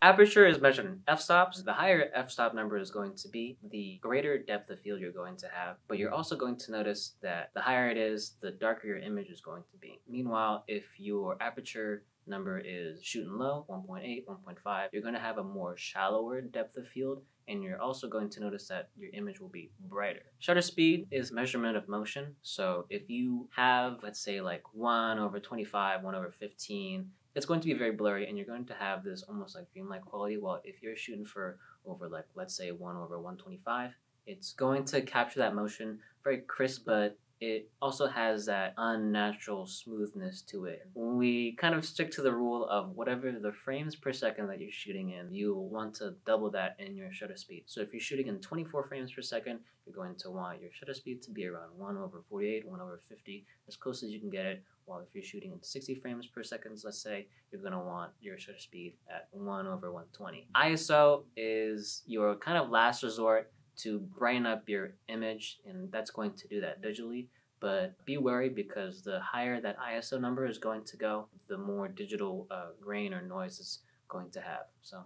Aperture is measured in f-stops. The higher f-stop number is going to be, the greater depth of field you're going to have. But you're also going to notice that the higher it is, the darker your image is going to be. Meanwhile, if your aperture number is shooting low, 1.8, 1.5, you're going to have a more shallower depth of field, and you're also going to notice that your image will be brighter. Shutter speed is measurement of motion. So if you have, let's say, like 1/25, 1/15, it's going to be very blurry, and you're going to have this almost like dreamlike quality. While if you're shooting for over, like, let's say 1/125, it's going to capture that motion very crisp, but it also has that unnatural smoothness to it. When we kind of stick to the rule of whatever the frames per second that you're shooting in, you want to double that in your shutter speed. So if you're shooting in 24 frames per second, you're going to want your shutter speed to be around 1/48, 1/50, as close as you can get it. While if you're shooting in 60 frames per second, let's say, you're going to want your shutter speed at 1/120. ISO is your kind of last resort to brighten up your image, and that's going to do that digitally. But be wary, because the higher that ISO number is going to go, the more digital grain or noise it's going to have. So